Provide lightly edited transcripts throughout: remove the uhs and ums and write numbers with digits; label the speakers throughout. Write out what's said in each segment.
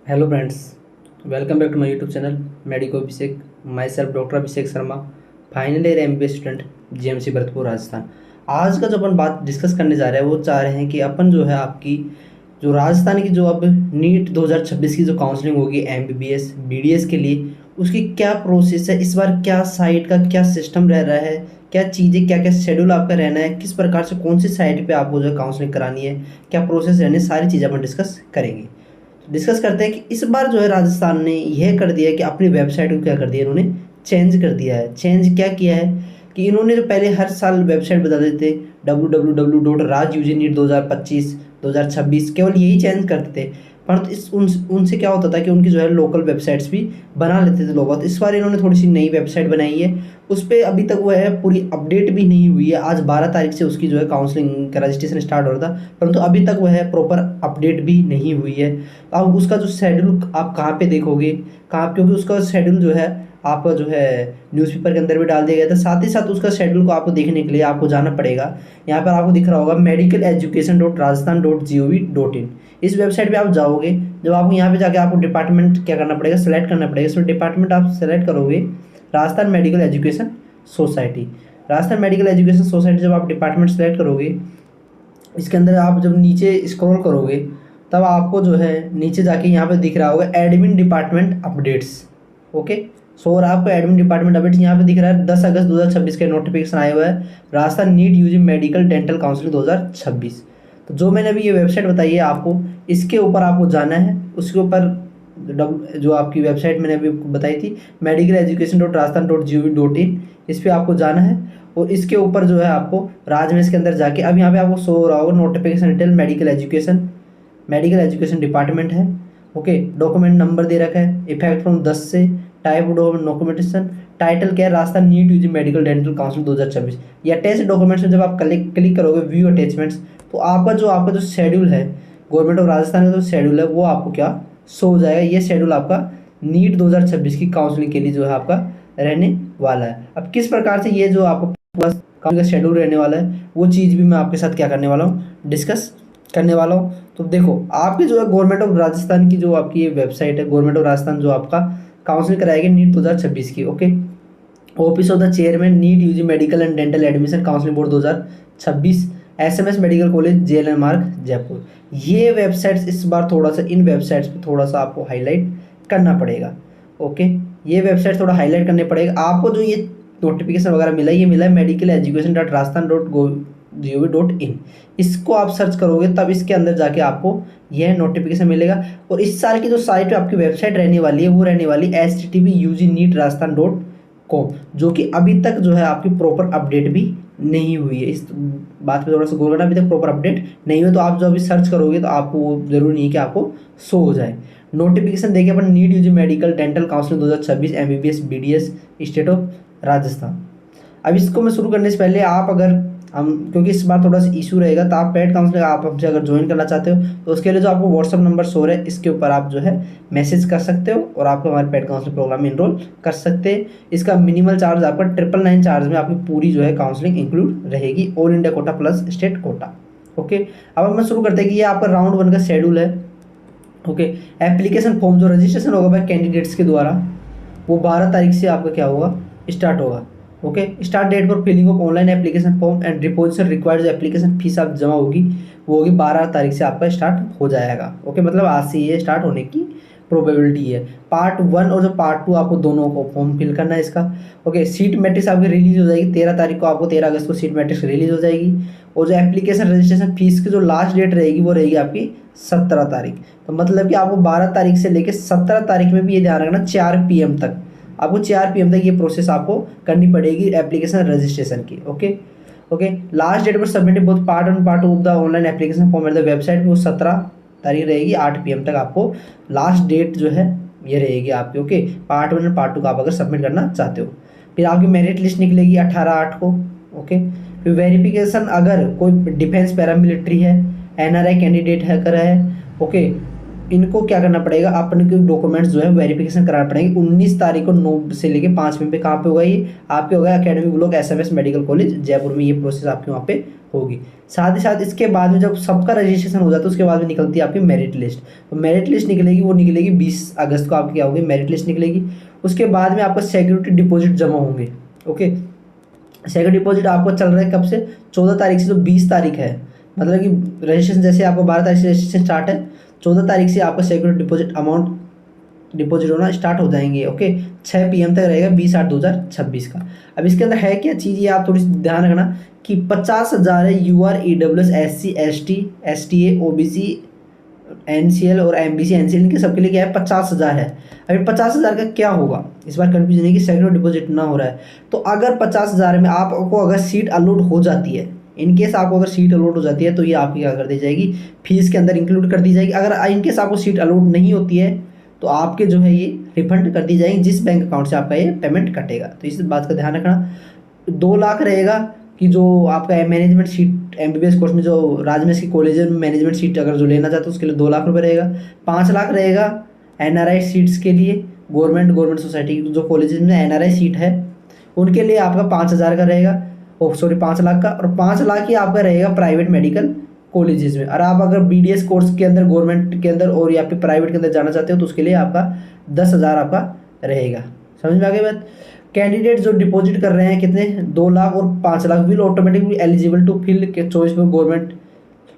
Speaker 1: Hello friends, welcome back to my YouTube channel medico Abhishek. Myself doctor Abhishek Sharma, final year MBBS student, GMC Bharatpur Rajasthan. आज का जो अपन बात discuss करने जा रहे हैं वो चाह रहे हैं कि अपन जो है आपकी जो राजस्थान की जो अब नीट 2026 की जो काउंसलिंग होगी एमबीबीएस बीडीएस के लिए, उसकी क्या प्रोसेस है, इस बार क्या साइट का क्या सिस्टम रह रहा है, क्या चीज़ें क्या क्या शेड्यूल आपका रहना है, किस प्रकार से कौन सी साइट पे आपको जो है काउंसलिंग करानी है, क्या प्रोसेस रहने, सारी चीज़ें अपन डिस्कस करेंगे। डिस्कस करते हैं कि इस बार जो है राजस्थान ने यह कर दिया है कि अपनी वेबसाइट को क्या कर दिया, इन्होंने चेंज कर दिया है। चेंज क्या किया है कि इन्होंने जो पहले हर साल वेबसाइट बता देते www.rajUGNEET 2025 केवल यही चेंज करते थे, परंतु इस उनसे क्या होता था कि उनकी जो है लोकल वेबसाइट्स भी बना लेते थे लोग। बहुत इस बार इन्होंने थोड़ी सी नई वेबसाइट बनाई है, उस पर अभी तक वो है पूरी अपडेट भी नहीं हुई है। आज 12 तारीख से उसकी जो है काउंसलिंग का रजिस्ट्रेशन स्टार्ट हो रहा था, परंतु अभी तक वो है प्रॉपर अपडेट भी नहीं हुई है। अब उसका जो शेड्यूल आप कहाँ पे देखोगे, कहाँ, क्योंकि उसका शेड्यूल जो है आपका जो है न्यूज़पेपर के अंदर भी डाल दिया गया था। साथ ही साथ उसका शेड्यूल को आपको देखने के लिए आपको जाना पड़ेगा। यहाँ पर आपको दिख रहा होगा medical education.rajasthan.gov.in। इस वेबसाइट पे आप जाओगे, जब आपको यहाँ पे जाके आपको डिपार्टमेंट क्या करना पड़ेगा, सेलेक्ट करना पड़ेगा। इसमें डिपार्टमेंट आप सेलेक्ट करोगे Rajasthan medical education society. Rajasthan medical education society जब आप डिपार्टमेंट सेलेक्ट करोगे, इसके अंदर आप जब नीचे स्क्रॉल करोगे तब आपको जो है नीचे जाके यहाँ पे दिख रहा होगा एडमिन डिपार्टमेंट अपडेट्स। ओके, सो और आपको एडमिन डिपार्टमेंट अपडेट्स यहाँ पे दिख रहा है 10 अगस्त 2026 के नोटिफिकेशन आया हुआ है, Rajasthan NEET UG medical dental counselling 2026। तो जो मैंने अभी ये वेबसाइट बताई है आपको, इसके ऊपर आपको जाना है। उसके ऊपर जो आपकी वेबसाइट मैंने अभी बताई थी medical education.rajasthan.gov.in, इस पर आपको जाना है। और इसके ऊपर जो है आपको राजमेश के अंदर जाके अब यहाँ पे आपको शो हो रहा होगा notification detail medical education department है। ओके, डॉक्यूमेंट नंबर दे रखा है, इफेक्ट फ्रॉम 10 से, टाइप डॉक्यूमेंटेशन, टाइटल क्या है, Rajasthan NEET UG medical dental council 2026। ये अटैच डॉक्यूमेंट्स में जब आप क्लिक करोगे व्यू अटैचमेंट्स, तो आपका जो शेड्यूल है गवर्नमेंट ऑफ राजस्थान का जो शेड्यूल है वो आपको क्या शो हो जाएगा। ये शेड्यूल आपका नीट 2026 की काउंसलिंग के लिए जो है आपका रहने वाला है। अब किस प्रकार से ये जो आपको पूरा काउंसलिंग का शेड्यूल रहने वाला है वो चीज़ भी मैं आपके साथ क्या करने वाला हूँ, डिस्कस करने वाला हूँ। तो देखो, आपकी जो है गवर्नमेंट ऑफ राजस्थान की जो आपकी ये वेबसाइट है, गवर्नमेंट ऑफ राजस्थान जो आपका काउंसलिंग कराएगी नीट 2026 की। Okay, office of the chairman NEET UG medical and dental admission counselling board 2026, SMS medical college JLN Marg Jaipur. ये वेबसाइट्स इस बार थोड़ा सा इन वेबसाइट्स पे थोड़ा सा आपको हाईलाइट करना पड़ेगा। ओके, ये वेबसाइट थोड़ा हाईलाइट करने पड़ेगा आपको। जो ये नोटिफिकेशन वगैरह मिला है, ये मिला है medical education.rajasthan.gov.in। इसको आप सर्च करोगे तब इसके अंदर जाके आपको यह नोटिफिकेशन मिलेगा। और इस साल की जो साइट आपकी वेबसाइट रहने वाली है वो रहने वाली http://ugneetrajasthan.com, जो कि अभी तक जो है आपकी प्रॉपर अपडेट भी नहीं हुई है। इस बात पे थोड़ा सा गौर करना, अभी तक प्रॉपर अपडेट नहीं हुई। तो आप जो अभी सर्च करोगे तो आपको वो जरूरी नहीं है कि आपको शो हो जाए। नोटिफिकेशन देखिए अपन, NEET UG medical dental counselling 2026 MBBS BDS state of Rajasthan. अब इसको मैं शुरू करने से पहले आप अगर हम, क्योंकि इस बार थोड़ा सा इशू रहेगा, तो आप पेड काउंसलिंग आप हमसे अगर ज्वाइन करना चाहते हो तो उसके लिए जो आपको व्हाट्सअप नंबर शो है इसके ऊपर आप जो है मैसेज कर सकते हो और आपको हमारे पेड काउंसलिंग प्रोग्राम में इनरोल कर सकते हैं। इसका मिनिमल चार्ज आपका 999 चार्ज में आपकी पूरी जो है काउंसलिंग इंक्लूड रहेगी, all India quota plus state quota. Okay, अब हम शुरू करते हैं कि ये आपका राउंड 1 का शेड्यूल है। ओके, एप्लीकेशन फॉर्म जो रजिस्ट्रेशन होगा भाई कैंडिडेट्स के द्वारा वो 12 तारीख से आपका क्या होगा, स्टार्ट होगा। ओके, start date for filling of online application form and deposition required, जो एप्लीकेशन फीस आप जमा होगी वो होगी 12 तारीख से आपका स्टार्ट हो जाएगा। ओके, मतलब आज से ये स्टार्ट होने की प्रोबेबिलिटी है। पार्ट 1 और जो पार्ट 2 आपको दोनों को फॉर्म फिल करना है इसका। ओके, सीट मैट्रिक्स आपकी रिलीज हो जाएगी 13 तारीख को, आपको 13 अगस्त को सीट मैट्रिक्स रिलीज हो जाएगी। और जो एप्लीकेशन रजिस्ट्रेशन फीस की जो लास्ट डेट रहेगी वो रहेगी आपकी 17 तारीख। तो मतलब कि आपको 12 तारीख से लेकर 17 तारीख में भी ये ध्यान रखना 4 PM तक, आपको 4 PM तक ये प्रोसेस आपको करनी पड़ेगी एप्लीकेशन रजिस्ट्रेशन की। ओके, लास्ट डेट पर सबमिट बोथ पार्ट 1 और part 2 of the online application form at the website वो 17 तारीख रहेगी, 8 PM तक आपको लास्ट डेट जो है ये रहेगी आपकी। ओके, पार्ट 1 और पार्ट 2 का आप अगर सबमिट करना चाहते हो। फिर आपकी मेरिट लिस्ट निकलेगी 18/8 को। ओके, फिर वेरिफिकेशन, अगर कोई डिफेंस पैरामिलिट्री है, NRI कैंडिडेट है कर है, ओके, इनको क्या करना पड़ेगा, अपने के डॉक्यूमेंट्स जो है वेरिफिकेशन कराना पड़ेंगे। 19 तारीख को 9 से लेके 5 पे कहाँ पे होगा, ये आपके होगा academic block SMS medical college Jaipur में, ये प्रोसेस आपके वहाँ पे होगी। साथ ही साथ इसके बाद में जब सबका रजिस्ट्रेशन हो जाता है उसके बाद में निकलती है आपकी मेरिट लिस्ट। तो मेरिट लिस्ट निकलेगी, वो निकलेगी 20 अगस्त को आपकी क्या होगी, मेरिट लिस्ट निकलेगी। उसके बाद में आपका सिक्योरिटी डिपॉजिट जमा होंगे। ओके, सिक्योरिटी डिपॉजिट आपको चल रहा है कब से, 14 तारीख से तो 20 तारीख है, मतलब कि रजिस्ट्रेशन जैसे आपको 12 तारीख से रजिस्ट्रेशन स्टार्ट है, 14 तारीख से आपका सिक्योरिटी डिपॉजिट अमाउंट डिपॉजिट होना स्टार्ट हो जाएंगे। ओके, 6 PM तक रहेगा 20/8/2026 का। अब इसके अंदर है क्या चीज़, ये आप थोड़ी सी ध्यान रखना कि 50,000 है UR EWS SC ST STA OBC NCL और MBC NCL, इनके सबके लिए क्या है 50,000 है। अभी 50,000 का क्या होगा, इस बार कंफ्यूजन है कि सिक्योरिटी डिपॉजिट ना हो रहा है। तो अगर 50,000 में आपको अगर सीट अलॉट हो जाती है, इनकेस आपको अगर सीट अलॉट हो जाती है तो ये आपकी क्या कर दी जाएगी, फीस के अंदर इंक्लूड कर दी जाएगी। अगर इनकेस आपको सीट अलॉट नहीं होती है तो आपके जो है ये रिफंड कर दी जाएगी, जिस बैंक अकाउंट से आपका ये पेमेंट कटेगा। तो इस बात का ध्यान रखना। 2 लाख रहेगा कि जो आपका मैनेजमेंट सीट MBBS कोर्स में जो राजमेश की कॉलेज में मैनेजमेंट सीट अगर जो लेना चाहते हो उसके लिए 2 लाख रुपये रहेगा। 5 लाख रहेगा NRI सीट्स के लिए, गवर्नमेंट सोसाइटी जो कॉलेज में NRI सीट है उनके लिए आपका 5,000 का रहेगा, 5 लाख का। और 5 लाख ही आपका रहेगा प्राइवेट मेडिकल कॉलेजेस में। और आप अगर BDS कोर्स के अंदर गवर्नमेंट के अंदर और या फिर प्राइवेट के अंदर जाना चाहते हो तो उसके लिए आपका 10,000 आपका रहेगा। समझ में आ गई बात। कैंडिडेट जो डिपॉजिट कर रहे हैं कितने, 2 लाख और 5 lakh will automatically eligible to fill के choice for government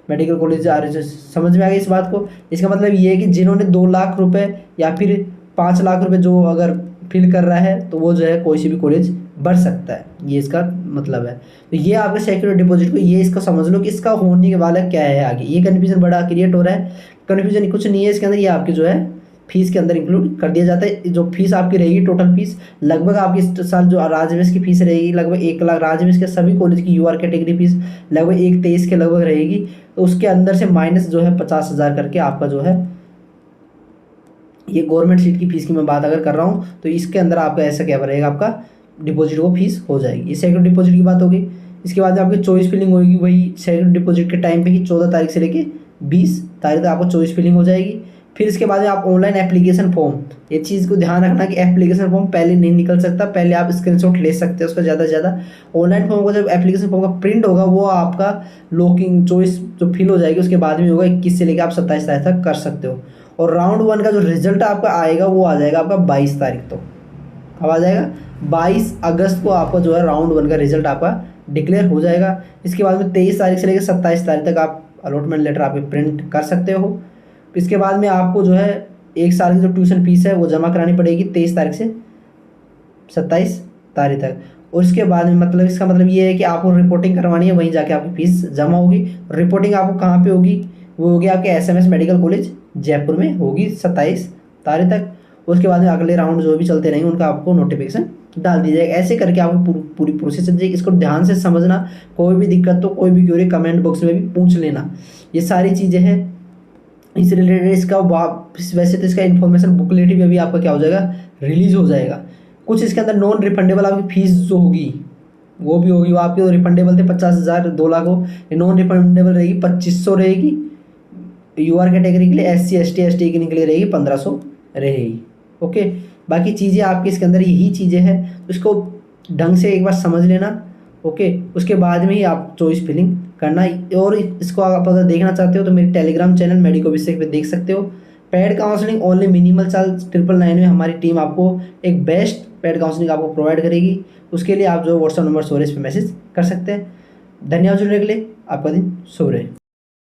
Speaker 1: medical college आ रहे। समझ में आ गई इस बात को। इसका मतलब ये है कि जिन्होंने 2 लाख रुपए या फिर 5 लाख रुपए जो अगर फिल कर रहा है तो वो जो है कोई सी भी कॉलेज बढ़ सकता है, ये इसका मतलब है। तो ये आपके सिक्योरिटी डिपॉजिट को ये इसका समझ लो कि इसका होने के वाला क्या है आगे। ये कन्फ्यूजन बड़ा क्रिएट हो रहा है, कन्फ्यूजन कुछ नहीं है इसके अंदर। ये आपकी जो है फीस के अंदर इंक्लूड कर दिया जाता है। जो फीस आपकी रहेगी टोटल फीस लगभग आपकी इस साल जो राजमेश की फीस रहेगी लगभग 1 लाख, राजमेश के सभी कॉलेज की UR कैटेगरी फीस लगभग 1,23 के लगभग रहेगी। तो उसके अंदर से माइनस जो है 50,000 करके आपका जो है ये गवर्नमेंट सीट की फीस की मैं बात अगर कर रहा हूँ तो इसके अंदर आपका ऐसा क्या रहेगा, आपका डिपॉजिट वो फीस हो जाएगी। ये सिक्योरिटी डिपॉजिट की बात होगी। इसके बाद आपकी चॉइस फिलिंग होगी, वही सिक्योरिटी डिपॉजिट के टाइम पे ही 14 तारीख से लेके 20 तारीख तक आपको चॉइस फिलिंग हो जाएगी। फिर इसके बाद में आप ऑनलाइन एप्लीकेशन फॉर्म, ये चीज़ को ध्यान रखना कि एप्लीकेशन फॉर्म पहले नहीं निकल सकता, पहले आप स्क्रीनशॉट ले सकते हैं उसका ज़्यादा से ज़्यादा। ऑनलाइन फॉर्म का जब एप्लीकेशन फॉर्म का प्रिंट होगा वो आपका लॉकिंग चॉइस जो फिल हो जाएगी उसके बाद में होगा 21 से लेकर आप 27 तारीख तक कर सकते हो। और राउंड 1 का जो रिजल्ट आपका आएगा वो आ जाएगा आपका 22 तारीख तो कब आ जाएगा, 22 अगस्त को आपका जो है राउंड 1 का रिजल्ट आपका डिक्लेयर हो जाएगा। इसके बाद में 23 तारीख से लेकर 27 तारीख तक आप अलॉटमेंट लेटर आप प्रिंट कर सकते हो। इसके बाद में आपको जो है 1 साल की जो ट्यूशन फीस है वो जमा करानी पड़ेगी 23 तारीख से 27 तारीख तक। और इसके बाद में मतलब इसका मतलब ये है कि आपको रिपोर्टिंग करवानी है, वहीं जाके आपकी फीस जमा होगी। रिपोर्टिंग आपको कहाँ पे होगी, वो होगी आपके SMS मेडिकल कॉलेज जयपुर में होगी 27 तारीख तक। उसके बाद में अगले राउंड जो भी चलते रहेंगे उनका आपको नोटिफिकेशन डाल दी जाएगा। ऐसे करके आपको पूरी प्रोसेस चल जाएगी। इसको ध्यान से समझना, कोई भी दिक्कत तो कोई भी क्वेरी कमेंट बॉक्स में भी पूछ लेना। ये सारी चीज़ें हैं इस रिलेटेड। इसका वैसे तो इसका इन्फॉर्मेशन बुकलेट भी अभी आपका क्या हो जाएगा, रिलीज हो जाएगा। कुछ इसके अंदर नॉन रिफंडेबल आपकी फीस जो होगी वो भी होगी। वो आपके रिफंडेबल थे 50,000 2 लाख हो, नॉन रिफंडेबल रहेगी 2,500 रहेगी। UR कैटेगरी के लिए SC ST ST के लिए रहेगी 1,500 रहेगी। ओके, बाकी चीज़ें आपकी इसके अंदर यही चीज़ें हैं, तो इसको ढंग से एक बार समझ लेना। ओके, उसके बाद में ही आप चॉइस फिलिंग करना। और इसको आप अगर देखना चाहते हो तो मेरे टेलीग्राम चैनल मेडिको अभिषेक पे देख सकते हो। Paid counselling only minimal charge 999 में हमारी टीम आपको एक बेस्ट पेड काउंसलिंग आपको प्रोवाइड करेगी। उसके लिए आप जो WhatsApp नंबर 16 पे मैसेज कर सकते हैं। धन्यवाद जुड़ने के लिए, आपका दिन शुभ रहे।